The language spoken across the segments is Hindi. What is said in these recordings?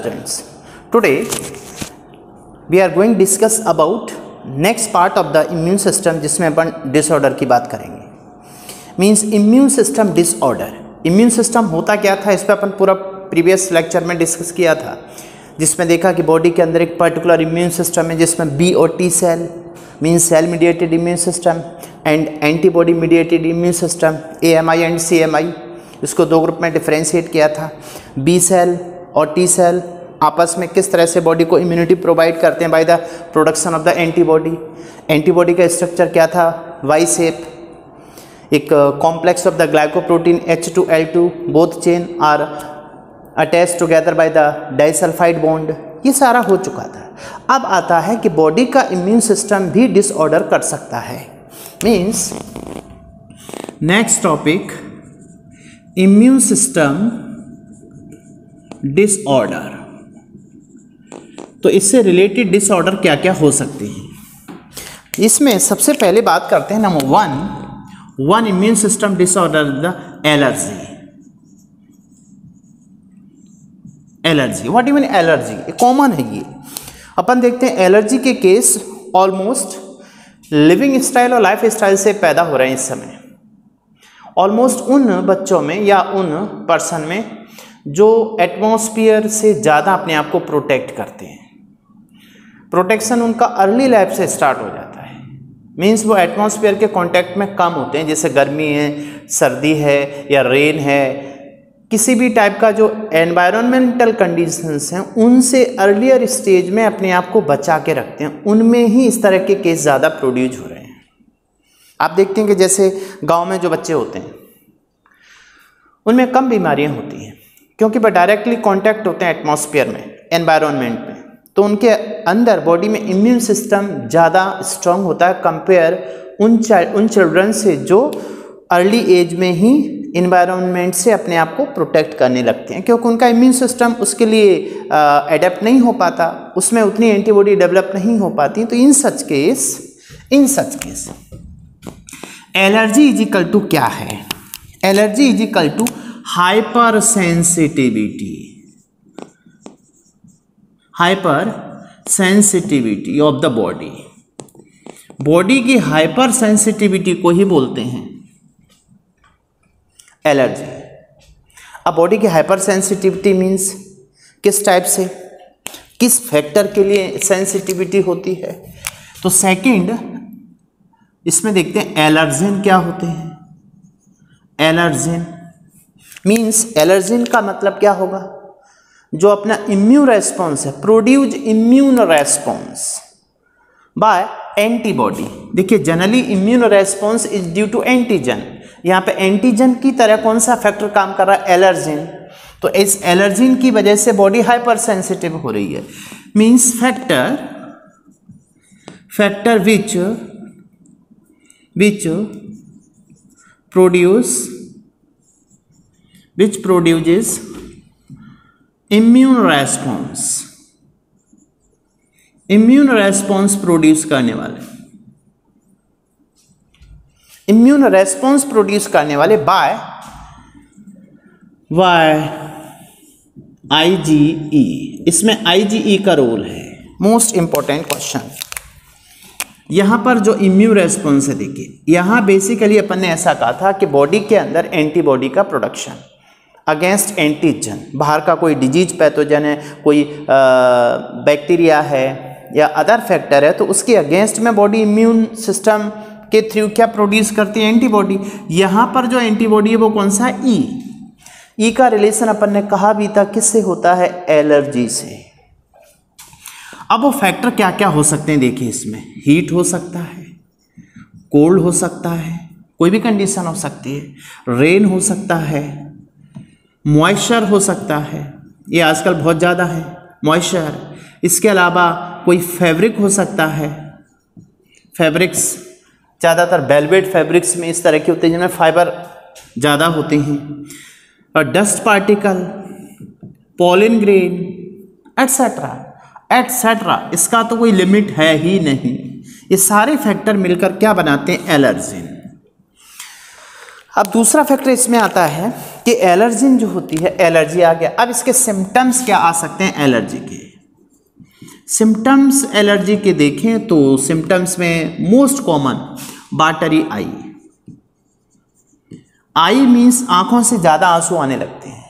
students, today we are going to discuss about next part of the immune system जिसमें अपन डिसऑर्डर की बात करेंगे। Means immune system disorder. Immune system होता क्या था, इस पर अपन पूरा प्रीवियस लेक्चर में डिस्कस किया था, जिसमें देखा कि बॉडी के अंदर एक पर्टिकुलर इम्यून सिस्टम है जिसमें बी और T cell means cell mediated immune system and antibody mediated immune system AMI and CMI। इसको दो ग्रुप में डिफ्रेंशिएट किया था। बी सेल और टी सेल आपस में किस तरह से बॉडी को इम्यूनिटी प्रोवाइड करते हैं by the production of the antibody. Antibody का स्ट्रक्चर क्या था, वाई शेप, एक complex of the glycoprotein H2L2, both chain are attach together by the disulphide bond. ये सारा हो चुका था। अब आता है कि बॉडी का इम्यून सिस्टम भी डिसऑर्डर कर सकता है। Means next topic, immune system disorder. तो इससे रिलेटेड डिसऑर्डर क्या क्या हो सकते हैं, इसमें सबसे पहले बात करते हैं। Number one immune system disorder the allergy. Allergy, what you mean allergy, common है ये। अपन देखते हैं एलर्जी के केस ऑलमोस्ट लिविंग स्टाइल और लाइफ स्टाइल से पैदा हो रहे हैं इस समय। ऑलमोस्ट उन बच्चों में या उन पर्सन में जो एटमॉस्फेयर से ज़्यादा अपने आप को प्रोटेक्ट करते हैं। प्रोटेक्शन उनका अर्ली लाइफ से स्टार्ट हो जाता है। मीन्स वो एटमॉस्फेयर के कांटेक्ट में कम होते हैं, जैसे गर्मी है, सर्दी है या रेन है, किसी भी टाइप का जो एनवायरमेंटल कंडीशंस हैं उनसे अर्लियर स्टेज में अपने आप को बचा के रखते हैं। उनमें ही इस तरह के केस ज़्यादा प्रोड्यूस हो रहे हैं। आप देखते हैं कि जैसे गांव में जो बच्चे होते हैं उनमें कम बीमारियां होती हैं, क्योंकि वह डायरेक्टली कांटेक्ट होते हैं एटमॉस्फेयर में, एनवायरनमेंट में, तो उनके अंदर बॉडी में इम्यून सिस्टम ज़्यादा स्ट्रांग होता है कंपेयर उन चिल्ड्रन से जो अर्ली एज में ही इन्वायरमेंट से अपने आप को प्रोटेक्ट करने लगते हैं, क्योंकि उनका इम्यून सिस्टम उसके लिए एडेप्ट नहीं हो पाता, उसमें उतनी एंटीबॉडी डेवलप नहीं हो पाती। तो in such case allergy is equal to क्या है? Allergy is equal to hyper sensitivity of the body. Body की हाइपर सेंसिटिविटी को ही बोलते हैं एलर्जी। अब बॉडी की हाइपर सेंसिटिविटी मीन्स किस टाइप से, किस फैक्टर के लिए सेंसिटिविटी होती है। तो सेकंड इसमें देखते हैं एलर्जिन क्या होते हैं। एलर्जिन मीन्स, एलर्जिन का मतलब क्या होगा, जो अपना इम्यून रेस्पॉन्स है, produce immune response by antibody. देखिए generally immune response is due to antigen. यहाँ पे एंटीजन की तरह कौन सा फैक्टर काम कर रहा है, एलर्जिन। तो इस एलर्जिन की वजह से बॉडी हाइपर सेंसिटिव हो रही है। Means factor which produces immune response produce करने वाले बाय IgE। इसमें IgE का रोल है। मोस्ट इंपॉर्टेंट क्वेश्चन यहाँ पर जो इम्यून रेस्पॉन्स है, देखिए यहाँ बेसिकली अपन ने ऐसा कहा था कि बॉडी के अंदर एंटीबॉडी का प्रोडक्शन अगेंस्ट एंटीजन, बाहर का कोई डिजीज पैथोजन है, कोई बैक्टीरिया है या अदर फैक्टर है, तो उसके अगेंस्ट में बॉडी इम्यून सिस्टम के थ्रू क्या प्रोड्यूस करती है, एंटीबॉडी। यहाँ पर जो एंटीबॉडी है वो कौन सा है, ई का रिलेशन अपन ने कहा भी था किससे होता है, एलर्जी से। अब वो फैक्टर क्या क्या हो सकते हैं, देखिए इसमें हीट हो सकता है, कोल्ड हो सकता है, कोई भी कंडीशन हो सकती है, रेन हो सकता है, मॉइस्चर हो सकता है, ये आजकल बहुत ज़्यादा है मॉइस्चर। इसके अलावा कोई फैब्रिक हो सकता है, फैब्रिक्स ज़्यादातर वेलवेट फैब्रिक्स में इस तरह के होते हैं जिनमें फाइबर ज़्यादा होते हैं, और dust particle, pollen grain etcetera. इसका तो कोई लिमिट है ही नहीं। ये सारे फैक्टर मिलकर क्या बनाते हैं, एलर्जिन। अब दूसरा फैक्टर इसमें आता है कि एलर्जिन जो होती है, एलर्जी आ गया। अब इसके सिम्टम्स क्या आ सकते हैं एलर्जी के? सिम्टम्स एलर्जी के देखें तो सिम्टम्स में most common watery I. I means आंखों से ज़्यादा आंसू आने लगते हैं।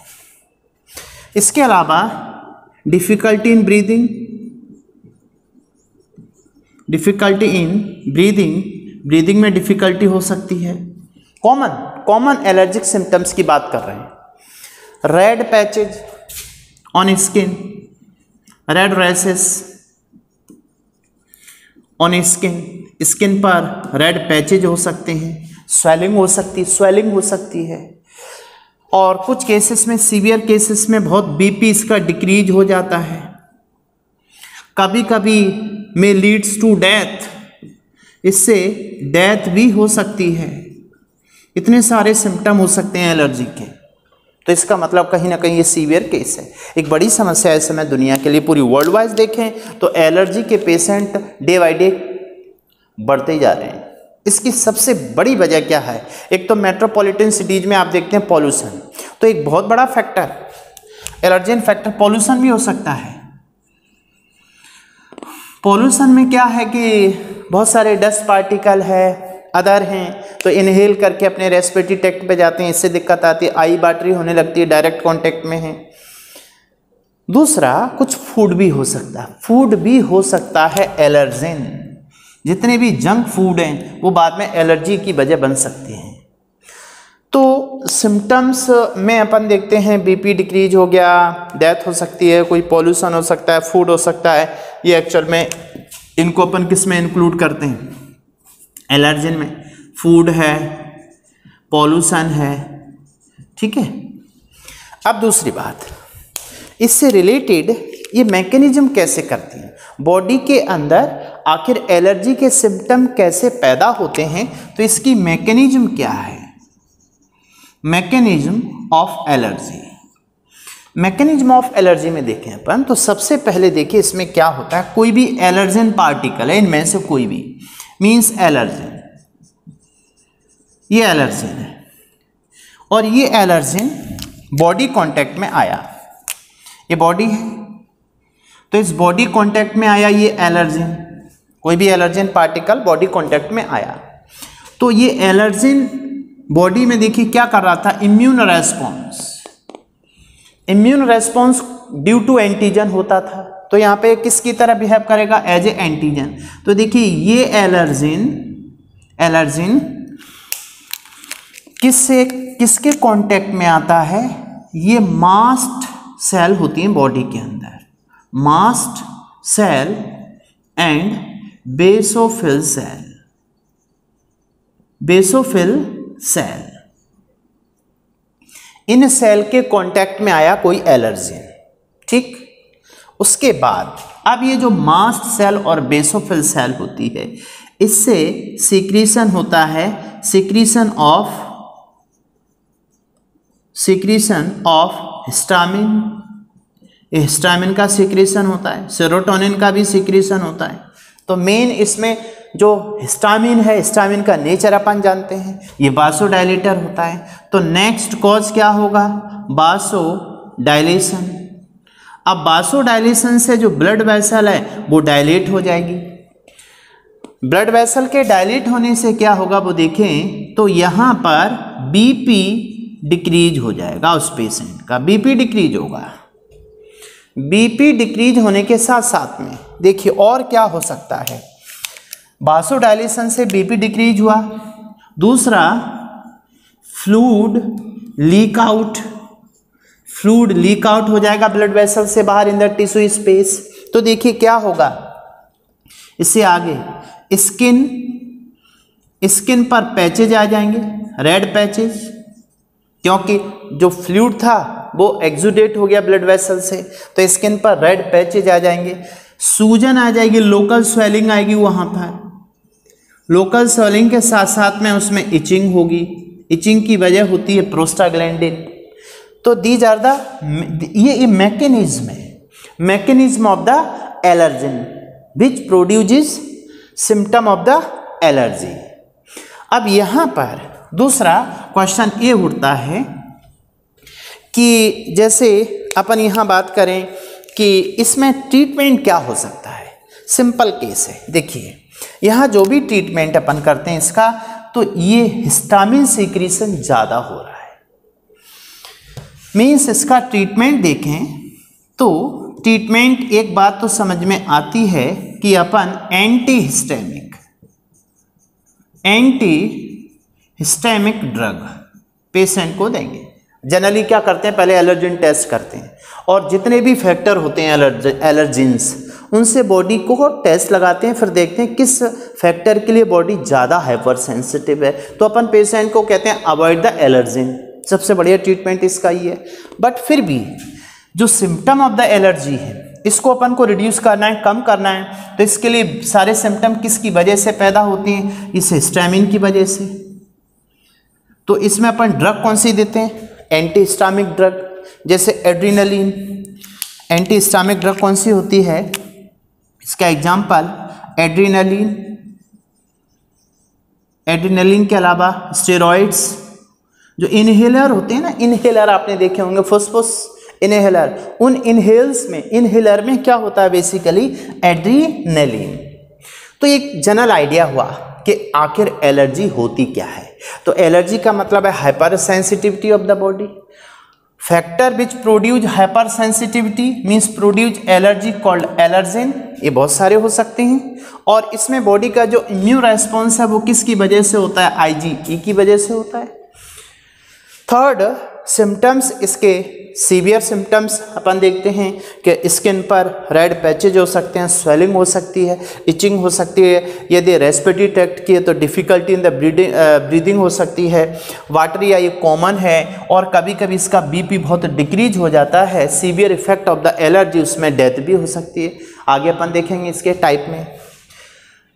इसके अलावा difficulty in breathing, difficulty in breathing में डिफिकल्टी हो सकती है। कॉमन एलर्जिक सिम्टम्स की बात कर रहे हैं। Red patches on skin, red rashes on skin पर रेड पैचेज हो सकते हैं। स्वेलिंग हो सकती है। और कुछ केसेस में, सीवियर केसेस में बहुत बीपी इसका डिक्रीज हो जाता है। कभी कभी में लीड्स टू डेथ, इससे डेथ भी हो सकती है। इतने सारे सिम्टम हो सकते हैं एलर्जी के। तो इसका मतलब कहीं ना कहीं ये सीवियर केस है, एक बड़ी समस्या है इस समय दुनिया के लिए। पूरी वर्ल्ड वाइज देखें तो एलर्जी के पेशेंट डे बाई डे बढ़ते ही जा रहे हैं। इसकी सबसे बड़ी वजह क्या है? एक तो मेट्रोपॉलिटन सिटीज में आप देखते हैं पॉल्यूशन, तो एक बहुत बड़ा फैक्टर, एलर्जेन फैक्टर पॉल्यूशन भी हो सकता है। पॉल्यूशन में क्या है कि बहुत सारे डस्ट पार्टिकल है, अदर हैं, तो इनहेल करके अपने रेस्पिरेटरी ट्रैक्ट पे जाते हैं, इससे दिक्कत आती है। आई वाटरी होने लगती है, डायरेक्ट कांटेक्ट में है। दूसरा, कुछ फूड भी हो सकता है एलर्जेन। जितने भी जंक फूड हैं वो बाद में एलर्जी की वजह बन सकते हैं। तो सिम्टम्स में अपन देखते हैं बीपी डिक्रीज हो गया, डेथ हो सकती है, कोई पॉल्यूशन हो सकता है, फूड हो सकता है। ये एक्चुअल में इनको अपन किस में इंक्लूड करते हैं? एलर्जिन में। फूड है, पॉल्यूशन है, ठीक है। अब दूसरी बात, इससे रिलेटेड ये मैकेनिज्म कैसे करती है बॉडी के अंदर, आखिर एलर्जी के सिम्टम कैसे पैदा होते हैं, तो इसकी मैकेनिज्म क्या है? Mechanism of allergy. Mechanism of allergy में देखें अपन तो सबसे पहले देखिए इसमें क्या होता है। कोई भी एलर्जन पार्टिकल है, इनमें से कोई भी, मीन्स एलर्जन, ये एलर्जन है और ये एलर्जन बॉडी कांटेक्ट में आया, ये बॉडी है तो इस बॉडी कांटेक्ट में आया ये एलर्जन, कोई भी एलर्जन पार्टिकल बॉडी कांटेक्ट में आया, तो ये एलर्जन बॉडी में देखिए क्या कर रहा था? Immune response due to antigen होता था, तो यहाँ पे किसकी तरह बिहेव करेगा? As a antigen. तो देखिए ये एलर्जिन किसके कांटेक्ट में आता है? ये मास्ट सेल होती है बॉडी के अंदर, mast cell and basophil cell, इन सेल के कांटेक्ट में आया कोई एलर्जिन, ठीक। उसके बाद अब ये जो मास्ट सेल और बेसोफिल सेल होती है, इससे सिक्रीशन होता है, सिक्रीशन ऑफ हिस्टामिन, हिस्टामिन का सिक्रीशन होता है, सेरोटोनिन का भी सिक्रीशन होता है। तो मेन इसमें जो हिस्टामिन है, हिस्टामिन का नेचर अपन जानते हैं, ये वासोडाइलेटर होता है। तो नेक्स्ट कॉज क्या होगा? वासोडाइलेशन। अब वासोडाइलेशन से जो ब्लड वेसल है वो डायलेट हो जाएगी। ब्लड वेसल के डायलेट होने से क्या होगा वो देखें तो यहाँ पर बीपी डिक्रीज हो जाएगा, उस पेशेंट का बीपी डिक्रीज होगा। बीपी डिक्रीज होने के साथ साथ में देखिए और क्या हो सकता है? वासोडाइलेशन से बीपी डिक्रीज हुआ। दूसरा, फ्लूइड लीक आउट हो जाएगा ब्लड वेसल से बाहर इन द टिश्यू स्पेस। तो देखिए क्या होगा इससे आगे, स्किन पर पैचेज आ जाएंगे, रेड पैचेज, क्योंकि जो फ्लूइड था वो एक्सुडेट हो गया ब्लड वेसल से, तो स्किन पर रेड पैचेज आ जाएंगे। सूजन आ जाएगी, लोकल स्वेलिंग आएगी वहाँ पर। लोकल स्वेलिंग के साथ साथ में उसमें इचिंग होगी, इचिंग की वजह होती है प्रोस्टाग्लैंडिन। तो दीज आर द, ये मैकेनिज्म है, mechanism of the allergen which produces symptom of the allergy. अब यहाँ पर दूसरा क्वेश्चन ये उठता है कि जैसे अपन यहाँ बात करें कि इसमें ट्रीटमेंट क्या हो सकता है। सिंपल केस है, देखिए यहाँ जो भी ट्रीटमेंट अपन करते हैं इसका, तो ये हिस्टामिन सीक्रेशन ज़्यादा हो रहा है। मीन्स इसका ट्रीटमेंट देखें तो ट्रीटमेंट एक बात तो समझ में आती है कि अपन एंटी हिस्टेमिक ड्रग पेशेंट को देंगे। जनरली क्या करते हैं, पहले एलर्जिन टेस्ट करते हैं और जितने भी फैक्टर होते हैं एलर्जिन्स, उनसे बॉडी को टेस्ट लगाते हैं, फिर देखते हैं किस फैक्टर के लिए बॉडी ज़्यादा हाइपर सेंसिटिव है, तो अपन पेशेंट को कहते हैं अवॉइड द एलर्जिन। सबसे बढ़िया ट्रीटमेंट इसका ही है। बट फिर भी जो सिम्टम ऑफ द एलर्जी है इसको अपन को रिड्यूस करना है, कम करना है, तो इसके लिए सारे सिम्टम किसकी वजह से पैदा होती हैं, इस हिस्टामिन की वजह से। तो इसमें अपन ड्रग कौन सी देते हैं, एंटी हिस्टामिक ड्रग, जैसे एड्रेनलिन। एंटी हिस्टामिक ड्रग कौन सी होती है, इसका एग्जाम्पल एड्रेनलिन के अलावा स्टेरॉइड्स, जो इनहेलर होते हैं ना, इनहेलर आपने देखे होंगे, फुसफुस इनहेलर, उन इनहेलर में क्या होता है बेसिकली एड्रेनलिन। तो एक जनरल आइडिया हुआ कि आखिर एलर्जी होती क्या है। तो एलर्जी का मतलब है hyper sensitivity of the body. Factor which produce hyper sensitivity means produce allergy called allergen. ये बहुत सारे हो सकते हैं और इसमें बॉडी का जो इम्यून रेस्पॉन्स है वो किसकी वजह से होता है, IgE की वजह से होता है। थर्ड, सिम्टम्स इसके सीवियर सिम्टम्स अपन देखते हैं कि स्किन पर रेड पैचेज हो सकते हैं, स्वेलिंग हो सकती है, इचिंग हो सकती है। यदि रेस्पिरेटरी ट्रैक्ट की है तो डिफ़िकल्टी इन द ब्रीदिंग हो सकती है। वाटरी या ये कॉमन है और कभी कभी इसका BP बहुत डिक्रीज हो जाता है। Severe effect of the allergy, उसमें डेथ भी हो सकती है। आगे अपन देखेंगे इसके टाइप में।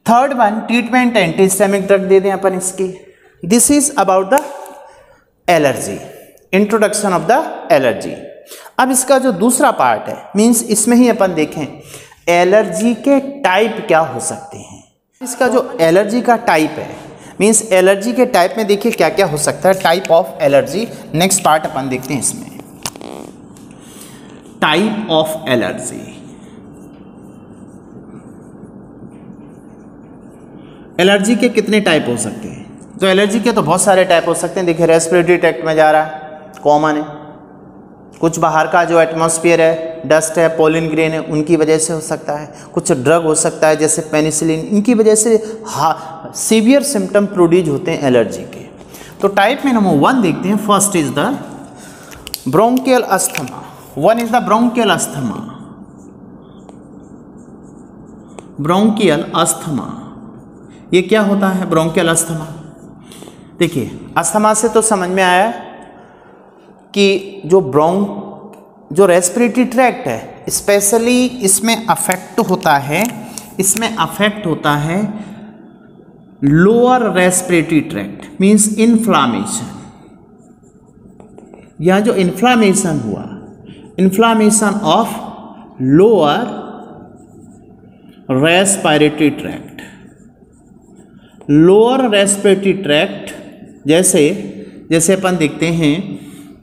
Third one, treatment anti histamic drug दे दें अपन इसकी। This is about the allergy, introduction of the allergy. अब इसका जो दूसरा पार्ट है, मीन्स इसमें ही अपन देखें एलर्जी के टाइप क्या हो सकते हैं। इसका जो एलर्जी का टाइप है, मीन्स एलर्जी के टाइप में देखिए क्या क्या हो सकता है, type of allergy. Next part अपन देखते हैं इसमें, टाइप ऑफ एलर्जी। एलर्जी के कितने टाइप हो सकते हैं, तो एलर्जी के तो बहुत सारे टाइप हो सकते हैं। देखिए रेस्पिरेटरी ट्रैक्ट में जा रहा है, कॉमन है। कुछ बाहर का जो एटमॉस्फेयर है, डस्ट है, पोलन ग्रेन है, उनकी वजह से हो सकता है। कुछ ड्रग हो सकता है जैसे पेनिसिलिन, इनकी वजह से सीवियर सिम्टम प्रोड्यूस होते हैं एलर्जी के। तो टाइप में नंबर 1 देखते हैं। First is the bronchial asthma. 1 is the bronchial asthma. Bronchial asthma, ये क्या होता है ब्रोंकियल अस्थमा। देखिए अस्थमा से तो समझ में आया कि जो रेस्पिरेटरी ट्रैक्ट है स्पेशली इसमें अफेक्ट होता है lower respiratory tract, means inflammation. यह जो इन्फ्लामेशन हुआ, inflammation of lower respiratory tract. Lower respiratory tract जैसे अपन देखते हैं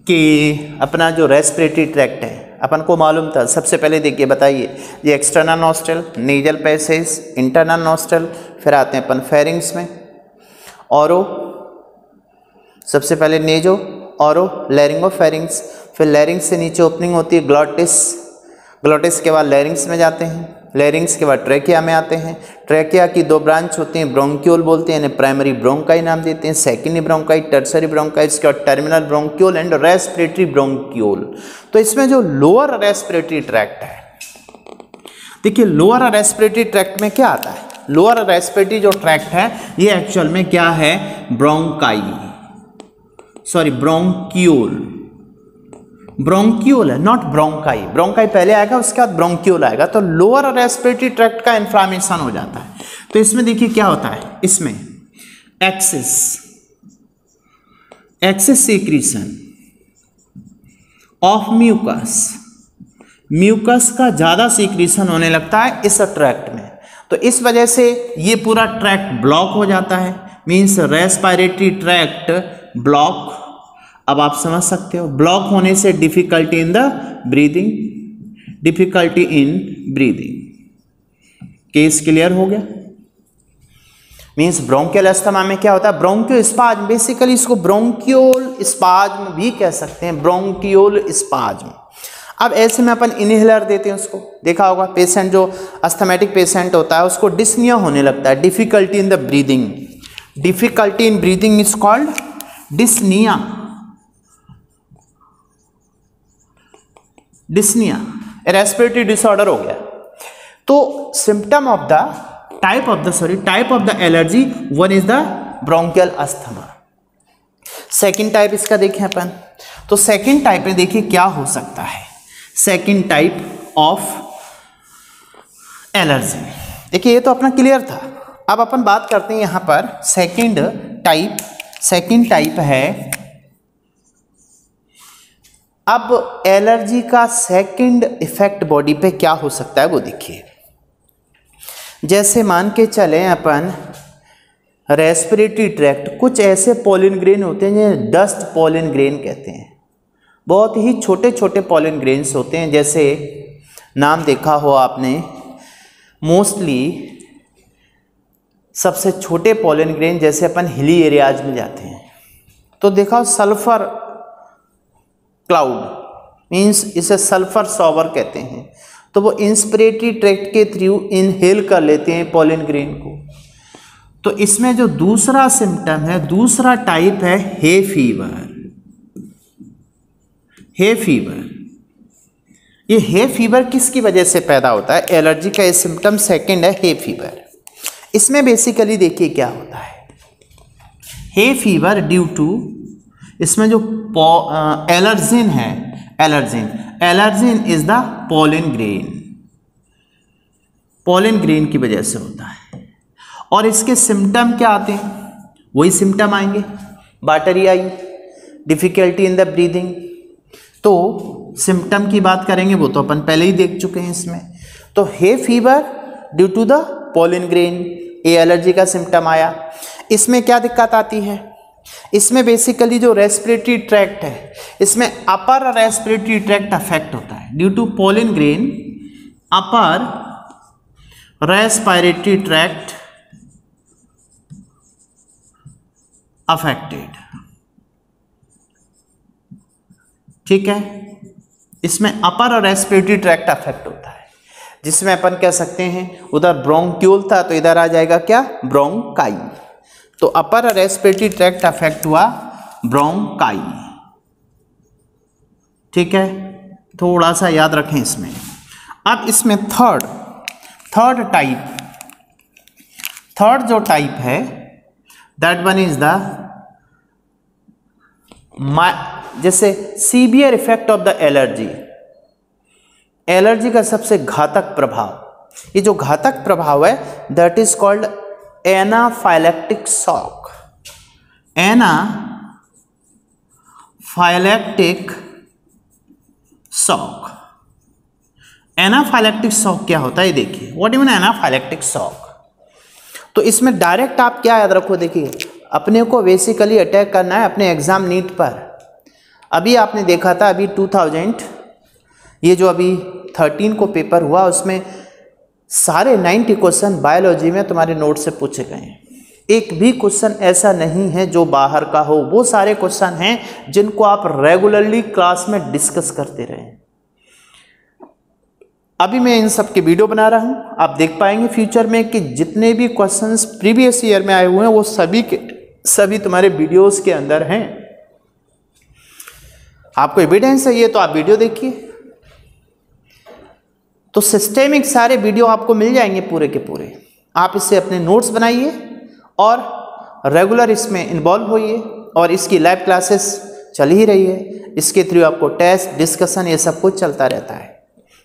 कि अपना जो रेस्पिरेटरी ट्रैक्ट है अपन को मालूम था। सबसे पहले देखिए बताइए, ये external nostril, nasal passage, internal nostril, फिर आते हैं अपन फेरिंग्स में, ऑरो, सबसे पहले नेजो, ऑरो, लैरिंगो फेरिंग्स, फिर लैरिंग्स से नीचे ओपनिंग होती है ग्लॉटिस, ग्लॉटिस के बाद लैरिंग्स में जाते हैं, लैरिंग्स के बाद ट्रैकिया में आते हैं। ट्रैकिया की 2 ब्रांच होती हैं, ब्रोंक्यूल बोलते हैं, यानी प्राइमरी ब्रोंकाई नाम देते हैं, सेकेंडरी ब्रोंकाई, टर्सरी ब्रोंकाई, इसके बाद terminal bronchiole and respiratory bronchiole. तो इसमें जो लोअर रेस्पिरेटरी ट्रैक्ट है, देखिए लोअर रेस्पिरेटरी ट्रैक्ट में क्या आता है, लोअर रेस्पिरेटरी जो ट्रैक्ट है ये एक्चुअल में क्या है, ब्रोंक्यूल, ब्रोंक्यूल है, नॉट ब्रोंकाई। ब्रोंकाई पहले आएगा, उसके बाद ब्रोंक्यूल आएगा। तो लोअर रेस्पिरेटरी ट्रैक्ट का इन्फ्लामेशन हो जाता है। तो इसमें देखिए क्या होता है, इसमें एक्सेस सीक्रेशन ऑफ म्यूकस का ज़्यादा सीक्रेशन होने लगता है इस ट्रैक्ट में। तो इस वजह से ये पूरा ट्रैक्ट ब्लॉक हो जाता है, मीन्स रेस्पिरेटरी ट्रैक्ट ब्लॉक। अब आप समझ सकते हो, ब्लॉक होने से difficulty in the breathing, difficulty in breathing. Case clear हो गया। मीन्स ब्रोंकियल अस्थमा में क्या होता है, ब्रोंकियो स्पाज्म, बेसिकली इसको ब्रोंकियोल स्पाज्म भी कह सकते हैं, ब्रोंकियोल स्पाज्म। अब ऐसे में अपन इनहेलर देते हैं उसको, देखा होगा पेशेंट जो अस्थमेटिक पेशेंट होता है उसको डिस्निया होने लगता है, difficulty in the breathing, difficulty in breathing is called dyspnoea, dyspnoea respiratory disorder हो गया। तो symptom of the type of the allergy, one is the bronchial asthma. Second type इसका देखें अपन, तो सेकेंड टाइप में देखिए क्या हो सकता है। सेकेंड टाइप ऑफ एलर्जी, देखिए ये तो अपना क्लियर था। अब अपन बात करते हैं यहां पर सेकेंड टाइप है। अब एलर्जी का सेकेंड इफेक्ट बॉडी पे क्या हो सकता है वो देखिए। जैसे मान के चलें अपन रेस्पिरेटरी ट्रैक्ट, कुछ ऐसे पोलन ग्रेन होते हैं जिन्हें डस्ट पोलन ग्रेन कहते हैं, बहुत ही छोटे छोटे पोलन ग्रेन्स होते हैं। जैसे नाम देखा हो आपने, मोस्टली सबसे छोटे पोलन ग्रेन जैसे अपन हिली एरियाज में जाते हैं तो देखा सल्फर क्लाउड, मीन्स इसे सल्फर शॉवर कहते हैं। तो वो इंस्पिरेटरी ट्रैक्ट के थ्रू इनहेल कर लेते हैं पोलन ग्रेन को। तो इसमें जो दूसरा सिम्टम है, दूसरा टाइप है हे फीवर। हे फीवर, ये हे फीवर किसकी वजह से पैदा होता है? एलर्जी का ये सिम्टम सेकंड है हे फीवर। इसमें बेसिकली देखिए क्या होता है, हे फीवर ड्यू टू, इसमें जो एलर्जिन है, allergen is the pollen grain की वजह से होता है। और इसके सिम्टम क्या आते हैं? वही सिम्टम आएंगे, watery I, difficulty in the breathing. तो सिम्टम की बात करेंगे वो तो अपन पहले ही देख चुके हैं इसमें। तो hay fever due to the pollen grain, ये एलर्जी का सिम्टम आया। इसमें क्या दिक्कत आती है? इसमें बेसिकली जो रेस्पिरेटरी ट्रैक्ट है, इसमें अपर रेस्पिरेटरी ट्रैक्ट अफेक्ट होता है due to pollen grain, upper respiratory tract affected. ठीक है, इसमें अपर रेस्पिरेटरी ट्रैक्ट अफेक्ट होता है, जिसमें अपन कह सकते हैं उधर ब्रोंक्यूल था तो इधर आ जाएगा क्या? ब्रोंकाई। तो अपर रेस्पिरेटरी ट्रैक्ट अफेक्ट हुआ, ब्रोंकाई। ठीक है, थोड़ा सा याद रखें इसमें। अब इसमें थर्ड जो टाइप है, दैट वन इज द जैसे severe effect of the allergy का सबसे घातक प्रभाव, ये जो घातक प्रभाव है that is called anaphylactic shock. Anaphylactic shock क्या होता है देखिए, what you mean anaphylactic shock. तो इसमें डायरेक्ट आप क्या याद रखो, देखिए अपने को बेसिकली अटैक करना है अपने एग्जाम नीट पर। अभी आपने देखा था, अभी 2000 ये जो अभी 13 को पेपर हुआ उसमें सारे 90 क्वेश्चन बायोलॉजी में तुम्हारे नोट से पूछे गए हैं। एक भी क्वेश्चन ऐसा नहीं है जो बाहर का हो, वो सारे क्वेश्चन हैं जिनको आप रेगुलरली क्लास में डिस्कस करते रहे। अभी मैं इन सब के वीडियो बना रहा हूं, आप देख पाएंगे फ्यूचर में कि जितने भी क्वेश्चंस प्रीवियस ईयर में आए हुए हैं वो सभी के सभी तुम्हारे वीडियोस के अंदर हैं। आपको एविडेंस चाहिए तो आप वीडियो देखिए, तो सिस्टेमिक सारे वीडियो आपको मिल जाएंगे पूरे के पूरे। आप इससे अपने नोट्स बनाइए और रेगुलर इसमें इन्वॉल्व होइए, और इसकी लाइव क्लासेस चल ही रही है, इसके थ्रू आपको टेस्ट डिस्कशन ये सब कुछ चलता रहता है।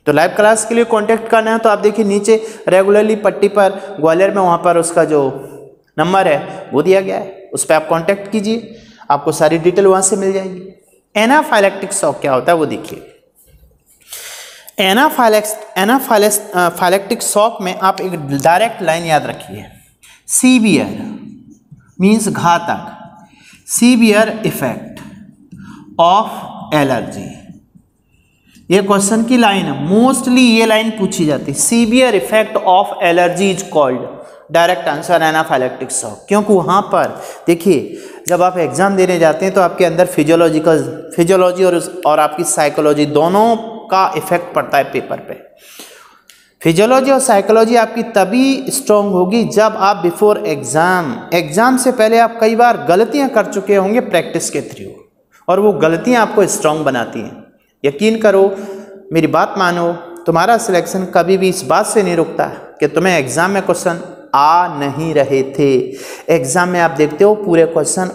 तो लाइव क्लास के लिए कांटेक्ट करना है तो आप देखिए नीचे रेगुलरली पट्टी पर ग्वालियर में, वहाँ पर उसका जो नंबर है वो दिया गया है, उस पर आप कांटेक्ट कीजिए, आपको सारी डिटेल वहाँ से मिल जाएगी। एनाफाइलेक्टिक शॉक क्या होता है वो देखिए। एनाफाइलेक्टिक शॉक में आप एक डायरेक्ट लाइन याद रखिए, सीवियर मीन्स घातक, सीवियर इफेक्ट ऑफ एलर्जी। ये क्वेश्चन की लाइन है, मोस्टली ये लाइन पूछी जाती है। Severe effect of allergy is called, direct answer anaphylactic shock. क्योंकि वहाँ पर देखिए जब आप एग्जाम देने जाते हैं तो आपके अंदर फिजियोलॉजी और आपकी साइकोलॉजी दोनों का इफेक्ट पड़ता है पेपर पे। फिजियोलॉजी और साइकोलॉजी आपकी तभी स्ट्रांग होगी जब आप बिफोर एग्जाम से पहले आप कई बार गलतियां कर चुके होंगे प्रैक्टिस के थ्रू, और वो गलतियां आपको स्ट्रांग बनाती हैं। यकीन करो, मेरी बात मानो, तुम्हारा सिलेक्शन कभी भी इस बात से नहीं रुकता कि तुम्हें एग्जाम में क्वेश्चन आ नहीं रहे थे। एग्जाम में आप देखते हो पूरे क्वेश्चन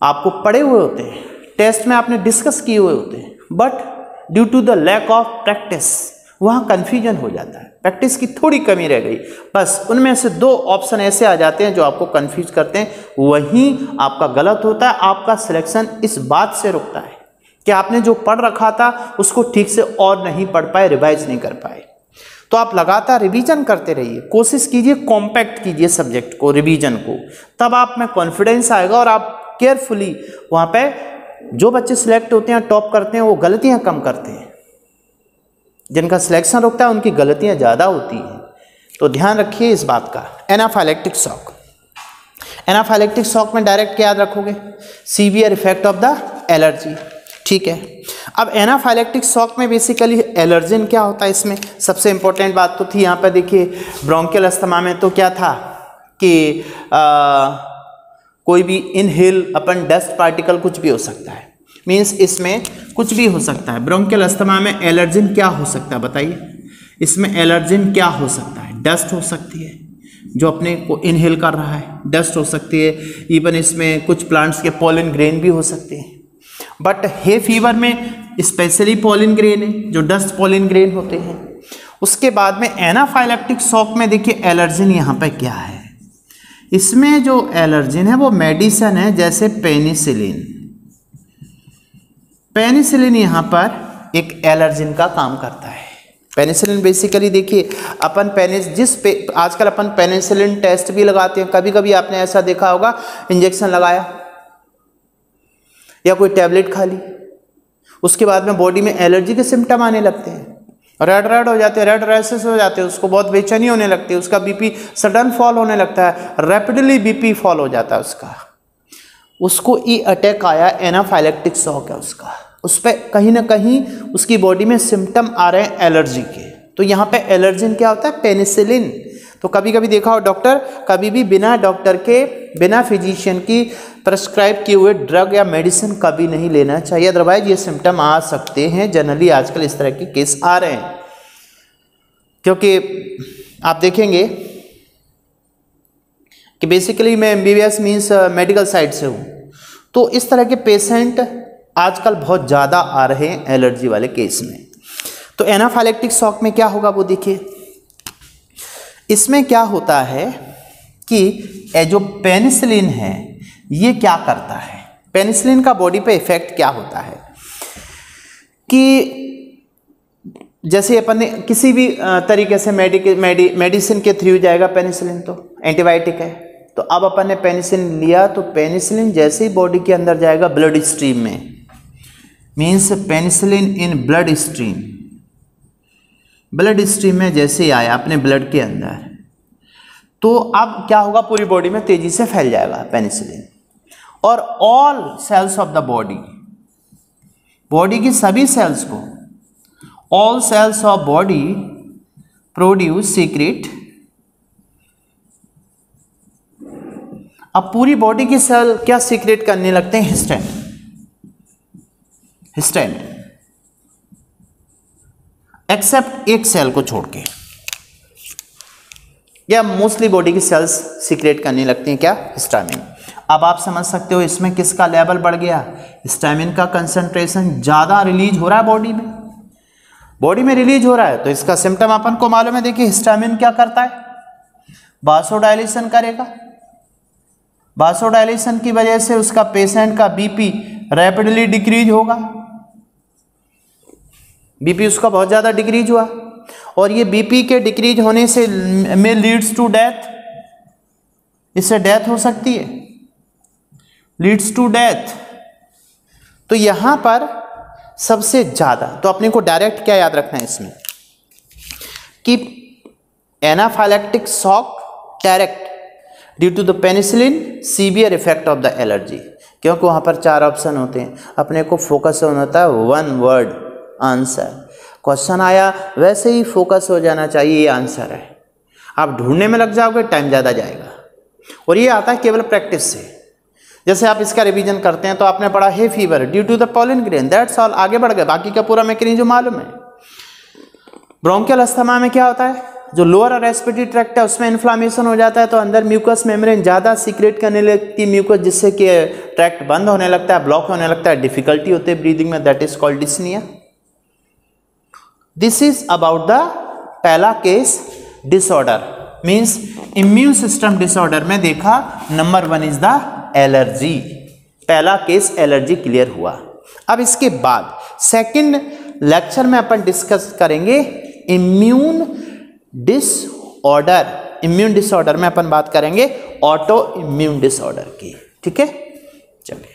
आपको पढ़े हुए होते हैं, टेस्ट में आपने डिस्कस किए हुए होते हैं, but due to the lack of practice वहाँ कन्फ्यूजन हो जाता है। प्रैक्टिस की थोड़ी कमी रह गई, बस उनमें से 2 ऑप्शन ऐसे आ जाते हैं जो आपको कन्फ्यूज करते हैं, वहीं आपका गलत होता है। आपका सिलेक्शन इस बात से रुकता है कि आपने जो पढ़ रखा था उसको ठीक से और नहीं पढ़ पाए, रिवाइज नहीं कर पाए। तो आप लगातार रिवीजन करते रहिए, कोशिश कीजिए कॉम्पैक्ट कीजिए सब्जेक्ट को, रिवीजन को, तब आप में कॉन्फिडेंस आएगा और आप केयरफुली वहाँ पे जो बच्चे सिलेक्ट होते हैं, टॉप करते हैं, वो गलतियाँ कम करते हैं। जिनका सिलेक्शन रुकता है उनकी गलतियाँ ज़्यादा होती हैं, तो ध्यान रखिए इस बात का। एनाफाइलेक्टिक शॉक, एनाफाइलेक्टिक शॉक में डायरेक्ट क्या याद रखोगे? Severe effect of the allergy, ठीक है। अब एनाफाइलेक्टिक शॉक में बेसिकली एलर्जिन क्या होता है, इसमें सबसे इंपॉर्टेंट बात तो थी यहाँ पर देखिए, ब्रोंकियल अस्थमा में तो क्या था कि कोई भी इनहेल अपन डस्ट पार्टिकल कुछ भी हो सकता है, मीन्स इसमें कुछ भी हो सकता है। ब्रोंकियल अस्थमा में एलर्जिन क्या हो सकता है बताइए? इसमें एलर्जिन क्या हो सकता है? डस्ट हो सकती है जो अपने को इनहेल कर रहा है, डस्ट हो सकती है, इवन इसमें कुछ प्लांट्स के पॉलन ग्रेन भी हो सकते हैं। बट हे फीवर में स्पेशली पॉलन ग्रेन है, जो डस्ट पॉलन ग्रेन होते हैं। उसके बाद में एनाफाइलेक्टिक शॉक में देखिए एलर्जिन यहाँ पे क्या है, इसमें जो एलर्जिन है वो मेडिसिन है, जैसे पेनिसिलिन। पेनिसिलिन यहाँ पर एक एलर्जिन का काम करता है। पेनिसिलिन बेसिकली देखिए अपन आजकल अपन पेनिसिलिन टेस्ट भी लगाते हैं, कभी कभी आपने ऐसा देखा होगा, इंजेक्शन लगाया या कोई टैबलेट खा ली, उसके बाद में बॉडी में एलर्जी के सिम्टम आने लगते हैं, रेड हो जाते हैं, रेड रैशेस हो जाते हैं, उसको बहुत बेचैनी होने लगती है, उसका बीपी सडन फॉल होने लगता है, रैपिडली बीपी फॉल हो जाता है उसको ई अटैक आया, एनाफाइलेक्टिक शॉक है उसका, उस पर कहीं ना कहीं उसकी बॉडी में सिम्टम आ रहे हैं एलर्जी के। तो यहाँ पे एलर्जिन क्या होता है? पेनिसिलिन। तो कभी कभी देखा हो डॉक्टर कभी भी बिना डॉक्टर के, बिना फिजिशियन की प्रेस्क्राइब किए हुए ड्रग या मेडिसिन कभी नहीं लेना चाहिए, अदरवाइज ये सिम्टम आ सकते हैं। जनरली आजकल इस तरह के केस आ रहे हैं, क्योंकि आप देखेंगे कि बेसिकली मैं MBBS मीन्स मेडिकल साइड से हूँ, तो इस तरह के पेशेंट आजकल बहुत ज़्यादा आ रहे हैं एलर्जी वाले केस में। तो एनाफाइलेक्टिक शॉक में क्या होगा वो देखिए, इसमें क्या होता है कि ये जो पेनिसिलिन है ये क्या करता है, पेनिसिलिन का बॉडी पे इफेक्ट क्या होता है कि जैसे अपन ने किसी भी तरीके से मेडिसिन के थ्रू जाएगा पेनिसिलिन, तो एंटीबायोटिक है, तो अब अपन ने पेनिसिलिन लिया, तो पेनिसिलिन जैसे ही बॉडी के अंदर जाएगा ब्लड स्ट्रीम में, means penicillin in blood stream में जैसे ही आया अपने ब्लड के अंदर, तो अब क्या होगा, पूरी बॉडी में तेजी से फैल जाएगा पेनिसिलिन, और all cells of the body की सभी सेल्स को, all cells of body produce secrete. अब पूरी बॉडी की सेल क्या सीक्रेट करने लगते हैं? हिस्टामिन, एक्सेप्ट एक सेल को छोड़ के, या मोस्टली बॉडी की सेल्स सीक्रेट करने लगती हैं क्या? हिस्टामिन। अब आप समझ सकते हो इसमें किसका लेवल बढ़ गया, हिस्टामिन का कंसंट्रेशन ज़्यादा रिलीज हो रहा है बॉडी में रिलीज हो रहा है, तो इसका सिम्टम अपन को मालूम है। देखिए हिस्टामिन क्या करता है, वासोडाइलेशन करेगा, वासोडाइलेशन की वजह से उसका पेशेंट का बीपी रैपिडली डिक्रीज होगा, बीपी उसका बहुत ज़्यादा डिक्रीज हुआ, और ये बीपी के डिक्रीज होने से में लीड्स टू डेथ, इससे डेथ हो सकती है, लीड्स टू डेथ। तो यहां पर सबसे ज्यादा, तो अपने को डायरेक्ट क्या याद रखना है इसमें कि anaphylactic shock direct due to the penicillin severe effect of the allergy, क्योंकि वहां पर 4 ऑप्शन होते हैं, अपने को फोकस होना होता है 1 वर्ड आंसर। क्वेश्चन आया वैसे ही फोकस हो जाना चाहिए, ये आंसर है। आप ढूंढने में लग जाओगे टाइम ज़्यादा जाएगा, और ये आता है केवल प्रैक्टिस से। जैसे आप इसका रिवीजन करते हैं तो आपने पढ़ा है fever due to the pollen grain, that's all, आगे बढ़ गए, बाकी का पूरा मैकेनिज्म मालूम है। ब्रोंकियल अस्थमा में क्या होता है, जो लोअर और रेस्पिरेटरी ट्रैक्ट है उसमें इन्फ्लामेशन हो जाता है, तो अंदर म्यूकस मेम्ब्रेन ज़्यादा सीक्रेट करने लगती है म्यूकस, जिससे कि ट्रैक्ट बंद होने लगता है, ब्लॉक होने लगता है, डिफिकल्टी होती है ब्रीदिंग में, that is called dyspnoea. This is about the पहला case disorder, means immune system disorder में देखा नंबर 1 इज द एलर्जी। पहला केस एलर्जी क्लियर हुआ। अब इसके बाद सेकंड लेक्चर में अपन डिस्कस करेंगे इम्यून डिसऑर्डर। इम्यून डिसऑर्डर में अपन बात करेंगे ऑटो इम्यून डिसऑर्डर की, ठीक है, चलिए।